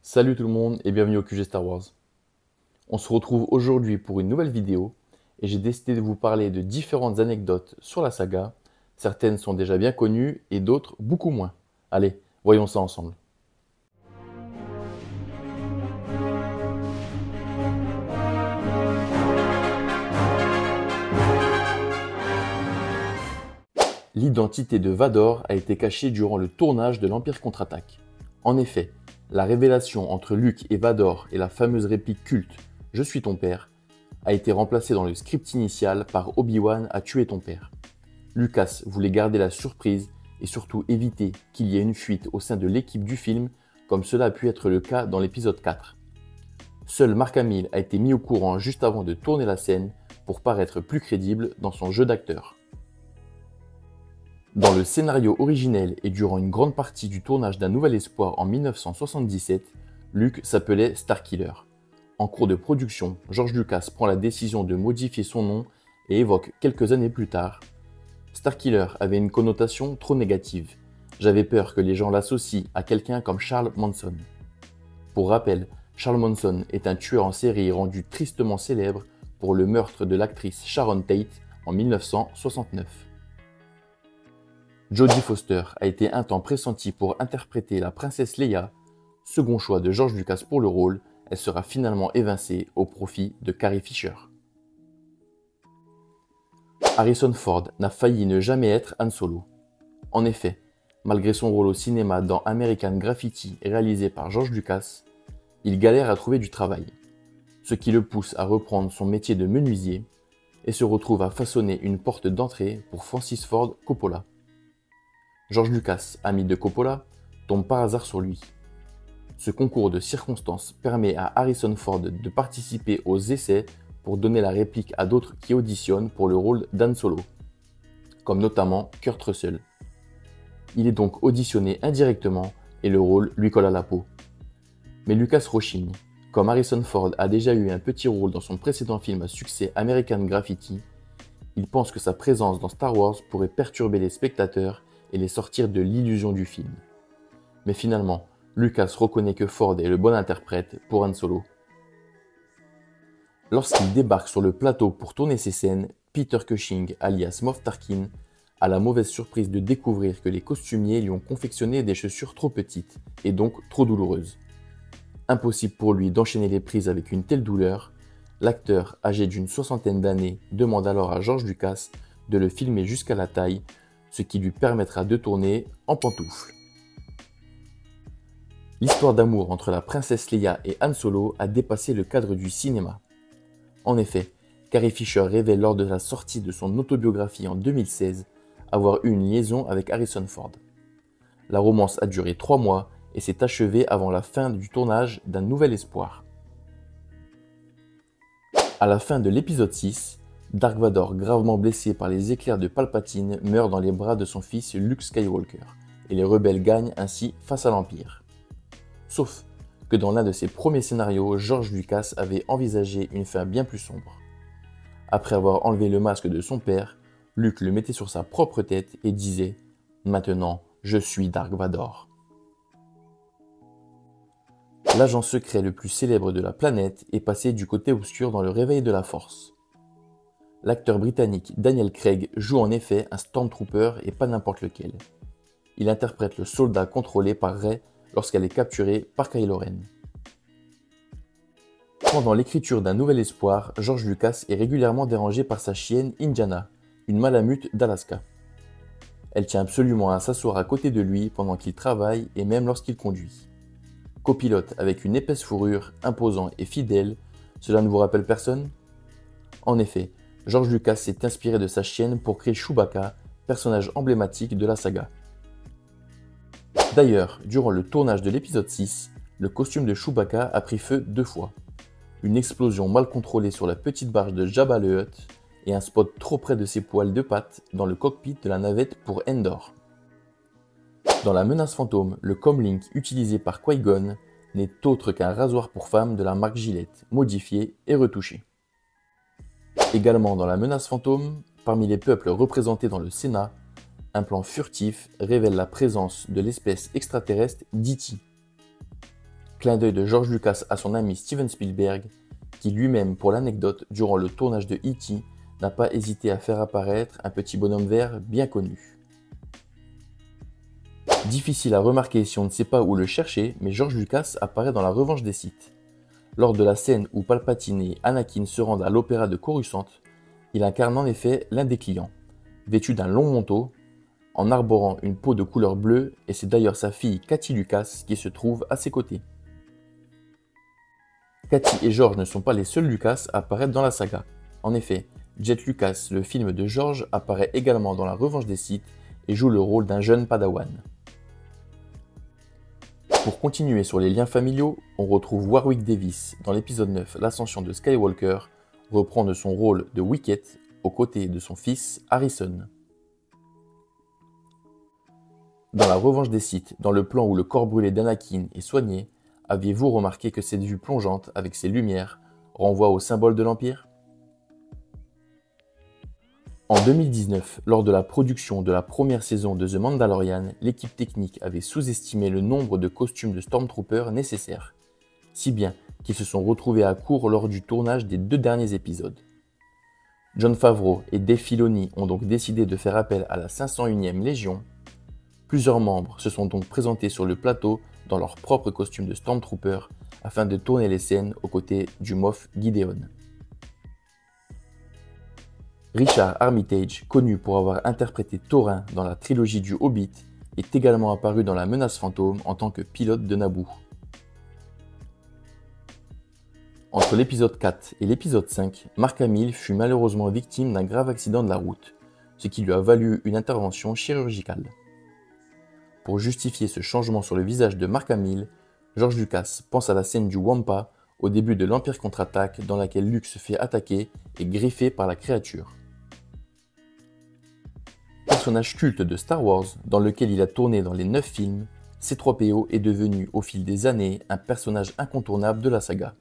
Salut tout le monde et bienvenue au QG Star Wars. On se retrouve aujourd'hui pour une nouvelle vidéo et j'ai décidé de vous parler de différentes anecdotes sur la saga. Certaines sont déjà bien connues et d'autres beaucoup moins. Allez, voyons ça ensemble. L'identité de Vador a été cachée durant le tournage de l'Empire contre-attaque. En effet, la révélation entre Luke et Vador et la fameuse réplique culte « Je suis ton père » a été remplacée dans le script initial par Obi-Wan a tué ton père. Lucas voulait garder la surprise et surtout éviter qu'il y ait une fuite au sein de l'équipe du film comme cela a pu être le cas dans l'épisode 4. Seul Mark Hamill a été mis au courant juste avant de tourner la scène pour paraître plus crédible dans son jeu d'acteur. Dans le scénario originel et durant une grande partie du tournage d'Un Nouvel Espoir en 1977, Luke s'appelait Starkiller. En cours de production, George Lucas prend la décision de modifier son nom et évoque quelques années plus tard « Starkiller avait une connotation trop négative. J'avais peur que les gens l'associent à quelqu'un comme Charles Manson. » Pour rappel, Charles Manson est un tueur en série rendu tristement célèbre pour le meurtre de l'actrice Sharon Tate en 1969. Jodie Foster a été un temps pressentie pour interpréter la princesse Leia. Second choix de George Lucas pour le rôle, elle sera finalement évincée au profit de Carrie Fisher. Harrison Ford n'a failli ne jamais être Han Solo. En effet, malgré son rôle au cinéma dans American Graffiti réalisé par George Lucas, il galère à trouver du travail, ce qui le pousse à reprendre son métier de menuisier et se retrouve à façonner une porte d'entrée pour Francis Ford Coppola. George Lucas, ami de Coppola, tombe par hasard sur lui. Ce concours de circonstances permet à Harrison Ford de participer aux essais pour donner la réplique à d'autres qui auditionnent pour le rôle d'Han Solo, comme notamment Kurt Russell. Il est donc auditionné indirectement et le rôle lui colle à la peau. Mais Lucas rechigne. Comme Harrison Ford a déjà eu un petit rôle dans son précédent film à succès American Graffiti, il pense que sa présence dans Star Wars pourrait perturber les spectateurs et les sortir de l'illusion du film. Mais finalement, Lucas reconnaît que Ford est le bon interprète pour Han Solo. Lorsqu'il débarque sur le plateau pour tourner ses scènes, Peter Cushing, alias Moff Tarkin, a la mauvaise surprise de découvrir que les costumiers lui ont confectionné des chaussures trop petites et donc trop douloureuses. Impossible pour lui d'enchaîner les prises avec une telle douleur, l'acteur, âgé d'une soixantaine d'années, demande alors à George Lucas de le filmer jusqu'à la taille, ce qui lui permettra de tourner en pantoufles. L'histoire d'amour entre la princesse Leia et Han Solo a dépassé le cadre du cinéma. En effet, Carrie Fisher révèle lors de la sortie de son autobiographie en 2016 avoir eu une liaison avec Harrison Ford. La romance a duré 3 mois et s'est achevée avant la fin du tournage d'Un Nouvel Espoir. À la fin de l'épisode 6, Dark Vador, gravement blessé par les éclairs de Palpatine, meurt dans les bras de son fils Luke Skywalker, et les rebelles gagnent ainsi face à l'Empire. Sauf que dans l'un de ses premiers scénarios, George Lucas avait envisagé une fin bien plus sombre. Après avoir enlevé le masque de son père, Luke le mettait sur sa propre tête et disait « Maintenant, je suis Dark Vador ». L'agent secret le plus célèbre de la planète est passé du côté obscur dans Le Réveil de la Force. L'acteur britannique Daniel Craig joue en effet un Stormtrooper et pas n'importe lequel. Il interprète le soldat contrôlé par Rey lorsqu'elle est capturée par Kylo Ren. Pendant l'écriture d'Un Nouvel Espoir, George Lucas est régulièrement dérangé par sa chienne Indiana, une malamute d'Alaska. Elle tient absolument à s'asseoir à côté de lui pendant qu'il travaille et même lorsqu'il conduit. Copilote avec une épaisse fourrure, imposant et fidèle, cela ne vous rappelle personne ? En effet, George Lucas s'est inspiré de sa chienne pour créer Chewbacca, personnage emblématique de la saga. D'ailleurs, durant le tournage de l'épisode 6, le costume de Chewbacca a pris feu 2 fois. Une explosion mal contrôlée sur la petite barge de Jabba le Hutt et un spot trop près de ses poils de pattes dans le cockpit de la navette pour Endor. Dans La Menace Fantôme, le comlink utilisé par Qui-Gon n'est autre qu'un rasoir pour femme de la marque Gillette, modifié et retouché. Également dans La Menace Fantôme, parmi les peuples représentés dans le Sénat, un plan furtif révèle la présence de l'espèce extraterrestre d'E.T. Clin d'œil de George Lucas à son ami Steven Spielberg, qui lui-même, pour l'anecdote, durant le tournage de E.T., n'a pas hésité à faire apparaître un petit bonhomme vert bien connu. Difficile à remarquer si on ne sait pas où le chercher, mais George Lucas apparaît dans La Revanche des Sith. Lors de la scène où Palpatine et Anakin se rendent à l'opéra de Coruscant, il incarne en effet l'un des clients, vêtu d'un long manteau, en arborant une peau de couleur bleue, et c'est d'ailleurs sa fille Katie Lucas qui se trouve à ses côtés. Katie et George ne sont pas les seuls Lucas à apparaître dans la saga. En effet, Jet Lucas, le film de George, apparaît également dans La Revanche des Sith et joue le rôle d'un jeune padawan. Pour continuer sur les liens familiaux, on retrouve Warwick Davis dans l'épisode 9, l'ascension de Skywalker, reprendre son rôle de Wicket aux côtés de son fils Harrison. Dans La Revanche des Sith, dans le plan où le corps brûlé d'Anakin est soigné, aviez-vous remarqué que cette vue plongeante avec ses lumières renvoie au symbole de l'Empire ? En 2019, lors de la production de la première saison de The Mandalorian, l'équipe technique avait sous-estimé le nombre de costumes de Stormtroopers nécessaires, si bien qu'ils se sont retrouvés à court lors du tournage des 2 derniers épisodes. Jon Favreau et Dave Filoni ont donc décidé de faire appel à la 501e Légion. Plusieurs membres se sont donc présentés sur le plateau dans leur propre costume de Stormtrooper afin de tourner les scènes aux côtés du Moff Gideon. Richard Armitage, connu pour avoir interprété Thorin dans la trilogie du Hobbit, est également apparu dans La Menace Fantôme en tant que pilote de Naboo. Entre l'épisode 4 et l'épisode 5, Mark Hamill fut malheureusement victime d'un grave accident de la route, ce qui lui a valu une intervention chirurgicale. Pour justifier ce changement sur le visage de Mark Hamill, George Lucas pense à la scène du Wampa au début de l'Empire contre-attaque dans laquelle Luke se fait attaquer et griffer par la créature. Personnage culte de Star Wars dans lequel il a tourné dans les 9 films, C3PO est devenu au fil des années un personnage incontournable de la saga.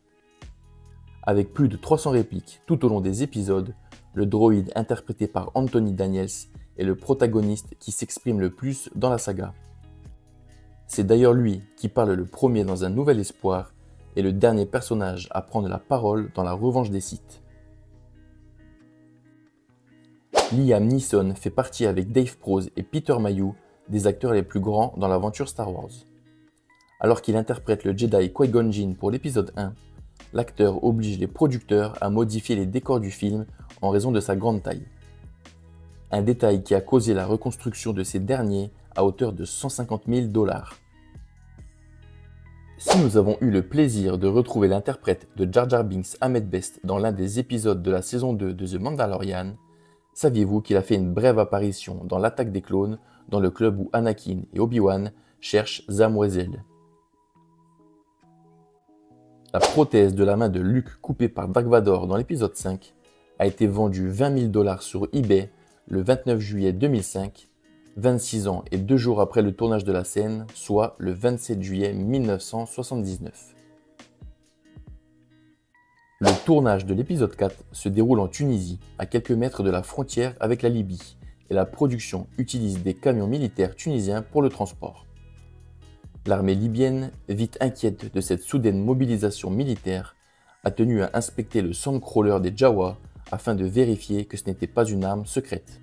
Avec plus de 300 répliques tout au long des épisodes, le droïde interprété par Anthony Daniels est le protagoniste qui s'exprime le plus dans la saga. C'est d'ailleurs lui qui parle le premier dans Un Nouvel Espoir et le dernier personnage à prendre la parole dans La Revanche des Sith. Liam Neeson fait partie avec Dave Prose et Peter Mayhew des acteurs les plus grands dans l'aventure Star Wars. Alors qu'il interprète le Jedi Qui-Gon Jinn pour l'épisode 1, l'acteur oblige les producteurs à modifier les décors du film en raison de sa grande taille. Un détail qui a causé la reconstruction de ces derniers à hauteur de 150 000 $. Si nous avons eu le plaisir de retrouver l'interprète de Jar Jar Binks Ahmed Best dans l'un des épisodes de la saison 2 de The Mandalorian, saviez-vous qu'il a fait une brève apparition dans l'Attaque des clones, dans le club où Anakin et Obi-Wan cherchent Zam Wesell. La prothèse de la main de Luke coupée par Dark Vador dans l'épisode 5 a été vendue 20 000 $ sur eBay le 29 juillet 2005, 26 ans et 2 jours après le tournage de la scène, soit le 27 juillet 1979. Le tournage de l'épisode 4 se déroule en Tunisie, à quelques mètres de la frontière avec la Libye, et la production utilise des camions militaires tunisiens pour le transport. L'armée libyenne, vite inquiète de cette soudaine mobilisation militaire, a tenu à inspecter le Sandcrawler des Jawa afin de vérifier que ce n'était pas une arme secrète.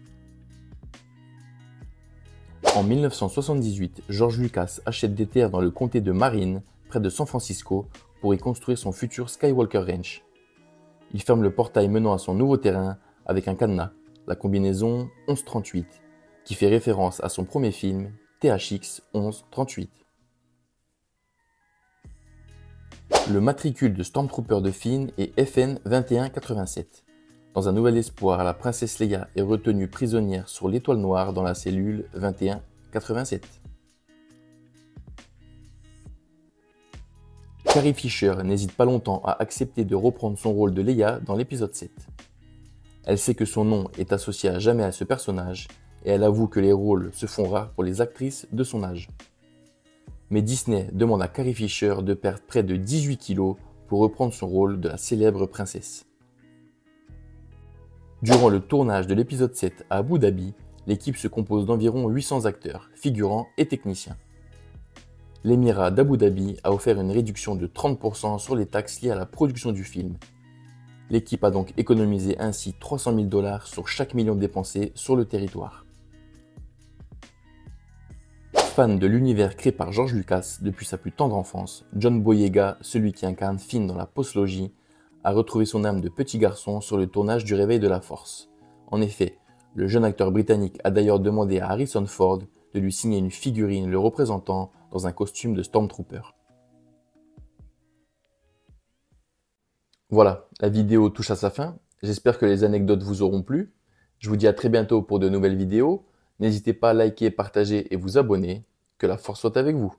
En 1978, George Lucas achète des terres dans le comté de Marin, près de San Francisco, pour y construire son futur Skywalker Ranch. Il ferme le portail menant à son nouveau terrain avec un cadenas, la combinaison 1138, qui fait référence à son premier film, THX 1138. Le matricule de Stormtrooper de Finn est FN 2187. Dans Un Nouvel Espoir, la princesse Leia est retenue prisonnière sur l'Étoile Noire dans la cellule 2187. Carrie Fisher n'hésite pas longtemps à accepter de reprendre son rôle de Leia dans l'épisode 7. Elle sait que son nom est associé à jamais à ce personnage et elle avoue que les rôles se font rares pour les actrices de son âge. Mais Disney demande à Carrie Fisher de perdre près de 18 kilos pour reprendre son rôle de la célèbre princesse. Durant le tournage de l'épisode 7 à Abu Dhabi, l'équipe se compose d'environ 800 acteurs, figurants et techniciens. L'émirat d'Abu Dhabi a offert une réduction de 30% sur les taxes liées à la production du film. L'équipe a donc économisé ainsi 300 000 $ sur chaque million dépensé sur le territoire. Fan de l'univers créé par George Lucas depuis sa plus tendre enfance, John Boyega, celui qui incarne Finn dans la postlogie, a retrouvé son âme de petit garçon sur le tournage du Réveil de la Force. En effet, le jeune acteur britannique a d'ailleurs demandé à Harrison Ford de lui signer une figurine le représentant dans un costume de Stormtrooper. Voilà, la vidéo touche à sa fin. J'espère que les anecdotes vous auront plu. Je vous dis à très bientôt pour de nouvelles vidéos. N'hésitez pas à liker, partager et vous abonner. Que la force soit avec vous.